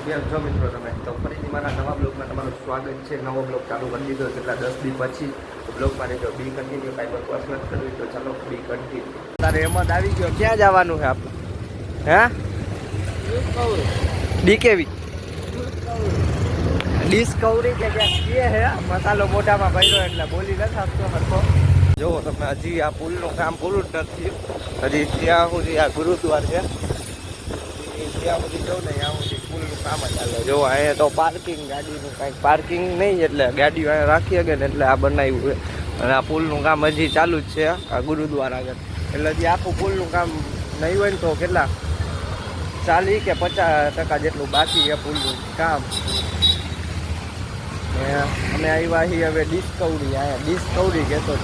કેમ છો મિત્રો તમે? તો ફરીથી મારા નવા બ્લોગમાં તમારું સ્વાગત છે. નવો બ્લોગ ચાલુ કરી દીધો કેટલા 10 દી પછી. બ્લોગમાં રહેજો. બી કન્ટિન્યુ કાંઈ બકવાસ નથી કરવી તો ચાલો બી કન્ટિન્યુ. તારે એમાં આવી ગયો. ક્યાં જવાનું છે આપણે? હે ડીકેવી ડિસ્કવરી કે ક્યાં હે? મસાલો મોઢામાં ભર્યો એટલે બોલી નથી આપતો હરખો. જો તમે હજી આ પુલનું કામ પૂરું જ નથી. હજી ત્યાં સુધી આ ગુરુદ્વાર છે ત્યાં સુધી જવું ને ત્યાં સુધી પુલનું કામ જ ચાલે. જો અહીંયા તો પાર્કિંગ ગાડીનું કાંઈક પાર્કિંગ નહીં એટલે ગાડીઓ અહીંયા રાખી શકે ને એટલે આ બનાવ્યું છે. અને આ પુલનું કામ હજી ચાલુ જ છે આ ગુરુદ્વાર આગળ. એટલે હજી આખું પુલનું કામ નહીં હોય ને તો કેટલા 40 કે 50% જેટલું બાકી છે પુલનું કામ. અમે આવ્યા છીએ હવે ડિસ્કવરી. અહીંયા ડિસ્કવરી કહેતો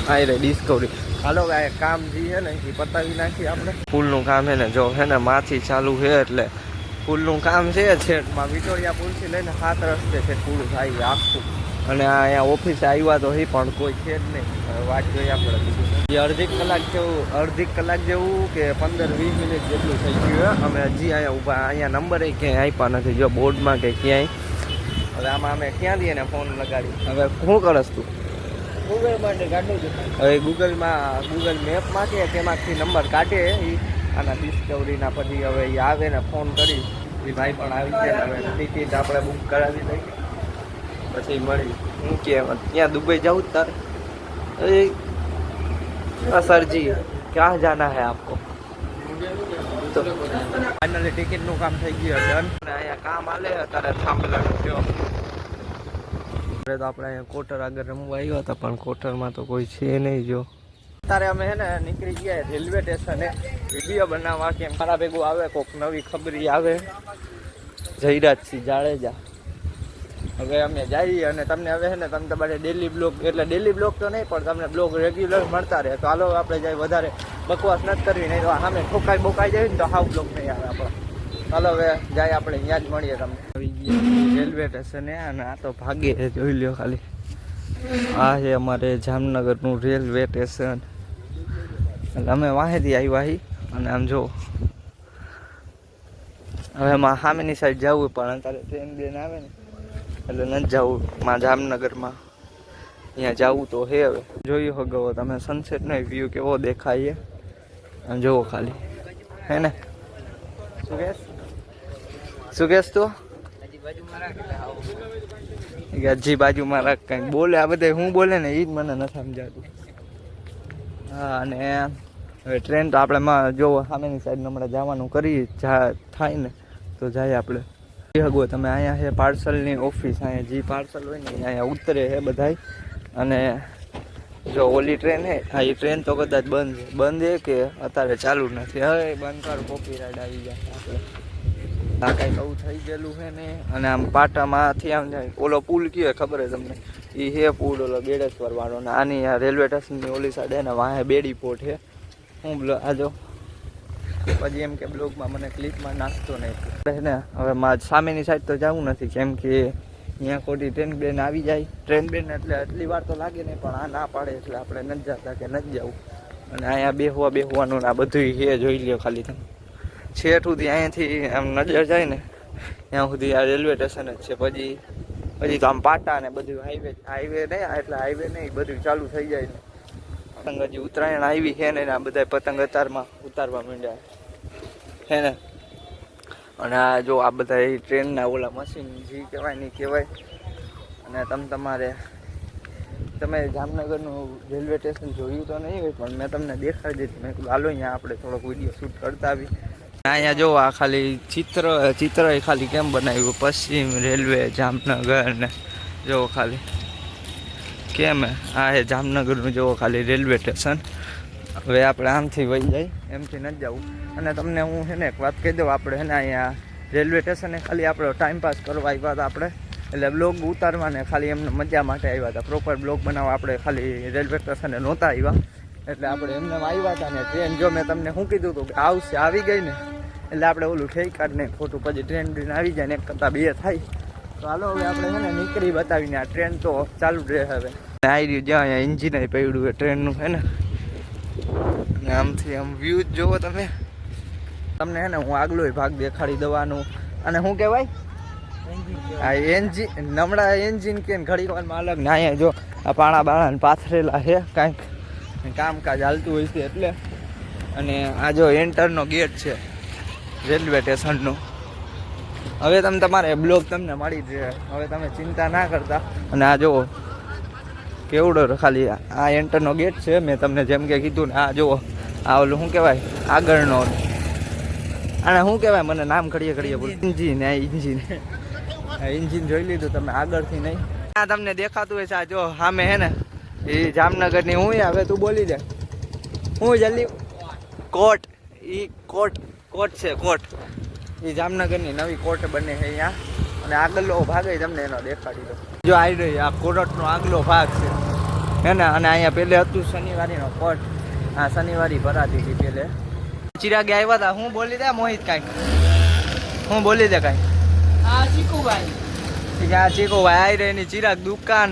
હા રે ડિસ્કવરી. હાલો ભાઈ કામ જે છે ને એ પતાવી નાખીએ આપણે. પુલનું કામ છે ને જો છે ને માંથી ચાલુ છે એટલે પુલનું કામ છે છેટમાં વિટોરિયા પુલથી લઈને 7 રસ્તે છે પુલ થાય આખું. અને અહીંયા ઓફિસે આવ્યા તો એ પણ કોઈ છે જ નહીં. વાત જોઈએ આપણે બીજું અડધી કલાક જેવું કે 15-20 મિનિટ જેટલું થઈ ગયું. અમે હજી અહીંયા ઊભા. અહીંયા નંબર ક્યાંય આપ્યા નથી જો બોર્ડમાં કે ક્યાંય. હવે આમાં અમે ક્યાં દઈએ ને ફોન લગાડી. હવે શું કરસ તું? ગૂગલ માટે કાઢું છું. હવે ગૂગલ મેપમાં કે તેમાંથી નંબર કાઢે એ આના ડિસ્કવરીના. પછી હવે એ આવે ને ફોન કરી એ ભાઈ પણ આવી જાય. હવે ટિકિટ આપણે બુક કરાવી દઈએ પછી મળી. હું કે ત્યાં દુબઈ જવું જ તારે? સરજી ક્યાં જાના હે આપકો? તો ફાઇનલી ટિકિટનું કામ થઈ ગયું ડન. અને અહીંયા કામ આલે અત્યારે થાંભલાનું જો. તો આપણે અહીંયા કોટર આગળ રમવા આવ્યા હતા પણ કોટરમાં તો કોઈ છે નહીં. જો અત્યારે અમે છે ને નીકળી ગયા રેલવે સ્ટેશને વિડીયો બનાવવા. કે મારા ભેગું આવે કોઈક નવી ખબરી આવે જયરાજસિંહ જાડેજા. હવે અમે જઈએ અને તમને હવે છે ને તમે તમારે ડેલી બ્લોગ એટલે ડેલી બ્લોગ તો નહીં પણ તમને બ્લોગ રેગ્યુલર મળતા રહે. તો હાલો આપણે જાય વધારે બકવાસ નથી કરવી નહીં તો સામે બોકાઈ જાય ને તો હાવ બ્લોગ નહીં આવે આપણો. ચાલો હવે જાય આપણે ત્યાં જ મળીએ. તમને આવી ગયા રેલવે સ્ટેશને અને આ તો ભાગે જોઈ લ્યો ખાલી. આ છે અમારે જામનગરનું રેલવે સ્ટેશન. એટલે અમે વાહેથી આવ્યા હી. અને આમ જો હવે એમાં સામેની સાઈડ જવું પણ અત્યારે ટ્રેન બેન આવે ને એટલે નથી જવું. જામનગરમાં અહીંયા જવું તો હે. હવે જોયું હગવો તમે સનસેટનો વ્યૂ કેવો દેખાય આમ જોવો ખાલી. હે ને શું કહેશ તું? હજી બાજુમાં રાખ કંઈક બોલે. આ બધા હું બોલે ને એ જ મને નથી સમજાતું. હા અને હવે ટ્રેન તો આપણે જો સામેની સાઈડ હમણાં જવાનું કરી થાય ને તો જાય આપણે. હગવો તમે અહીંયા છે પાર્સલની ઓફિસ. અહીંયા જે પાર્સલ હોય ને અહીંયા ઉતરે છે બધાય. અને જો ઓલી ટ્રેન હે હા એ ટ્રેન તો કદાચ બંધ છે કે અત્યારે ચાલુ નથી. હવે બંધ કર કોપીરાઇટ આવી જાય આપણે. આ કાંઈક આવું થઈ ગયેલું છે ને. અને આમ પાટામાંથી આમ જાય ઓલો પુલ કયો ખબર છે તમને? એ હે પુલ ઓલો બેડેશ્વર વાળો. ને આની આ રેલવે સ્ટેશનની ઓલી સાઈડ હે ને વાહે બેડી પોર્ટ છે. હું આ જો પછી એમ કે બ્લોગમાં મને ક્લિપમાં નાખતો નહીં ને. હવે સામેની સાઈડ તો જવું નથી કેમ કે અહીંયા ખોટી ટ્રેન બેન આવી જાય. ટ્રેન બેન એટલે આટલી વાર તો લાગે નહીં પણ આ ના પાડે એટલે આપણે નથી જતા કે નથી જવું. અને અહીંયા બેહવાનું આ બધું હે જોઈ લ્યો ખાલી તમે. છેઠ સુધી અહીંયાથી આમ નજર જાય ને ત્યાં સુધી આ રેલવે સ્ટેશન જ છે. પછી તો આમ પાટા ને બધું હાઈવે નહીં એટલે હાઈવે નહીં બધું ચાલુ થઈ જાય ને. પતંગ હજી ઉત્તરાયણ આવી છે ને આ બધા પતંગ ઉતારવા માંડ્યા છે ને. અને આ જો આ બધા ટ્રેનના ઓલા મશીન જે કહેવાય નહીં કહેવાય. અને તમે જામનગરનું રેલવે સ્ટેશન જોયું તો નહીં હોય પણ મેં તમને દેખાડી દીધું. મેં કીધું હાલો અહીંયા આપણે થોડોક વિડીયો શૂટ કરતા આવી. અહીંયા જો આ ખાલી ચિત્ર એ ખાલી કેમ બનાવ્યું પશ્ચિમ રેલવે જામનગર ને જો ખાલી કેમ આ હે જામનગરનું જોવો ખાલી રેલવે સ્ટેશન. હવે આપણે આમથી વહી જાય એમથી નથી જવું. અને તમને હું છે ને એક વાત કહી દઉં આપણે છે ને અહીંયા રેલવે સ્ટેશને ખાલી આપણો ટાઈમપાસ કરવા આવ્યા હતા આપણે. એટલે બ્લોગ ઉતારવા ને ખાલી એમને મજા માટે આવ્યા હતા. પ્રોપર બ્લોગ બનાવવા આપણે ખાલી રેલવે સ્ટેશને નહોતા આવ્યા. એટલે આપણે એમને આવ્યા હતા ને ટ્રેન જો મેં તમને શું કીધું હતું કે આવશે આવી ગઈ ને એટલે આપણે ઓલું ઠેઈ કાઢને ખોટું પછી ટ્રેન આવી જાય ને 1 કરતાં 2 થાય. તો હાલો હવે આપણે છે ને નીકળી બતાવીને આ ટ્રેન તો ચાલુ જ રહે. હવે આવી રહ્યું જ્યાં અહીંયા એન્જિન પડ્યું છે ટ્રેનનું છે ને. અને આમથી આમ વ્યૂ જ જોવો તમે. તમને છે ને હું આગલો ભાગ દેખાડી દેવાનું. અને શું કહેવાય આ એન્જિન નમડા એન્જિન કે ઘડીક વારમાં અલગ ને અહીંયા જો આ પાણા બાણા પાથરેલા છે કાંઈક કામકાજ હાલતું હોય છે એટલે. અને આ જો એન્ટરનો ગેટ છે રેલવે સ્ટેશનનો. હવે તમે તમારે બ્લોક તમને મળી જ હવે તમે ચિંતા ના કરતા. અને આ જુઓ કેવડો ખાલી આ એન્ટરનો ગેટ છે. મેં તમને જેમ કે કીધું ને આ જુઓ આ ઓલું શું કહેવાય આગળનો આને શું કહેવાય મને નામ ઘડીએ બોલ ઇન્જિન. આ ઇન્જિન જોઈ લીધું તમે આગળથી નહીં. આ તમને દેખાતું હોય છે આ જો સામે હે ને એ જામનગરની હું હવે તું બોલી દે હું જલ્દી કોટ કોટ છે કોટ એ જામનગરની નવી કોટ બને છે અહીંયા. અને આગળનો ભાગ તમને એનો દેખાડી દો. જો આવી રહી આ કોટનો આગલો ભાગ છે હે ને. અને અહીંયા પેલે હતું શનિવારીનો કોટ. આ શનિવારી ભરાતી હતી પેલે. ચિરાગે આવ્યા હતા હું બોલી દે મોહિત કાંઈક હું બોલી દે કાંઈક. આ ચીકુભાઈ આવી રહી એની ચિરાગ દુકાન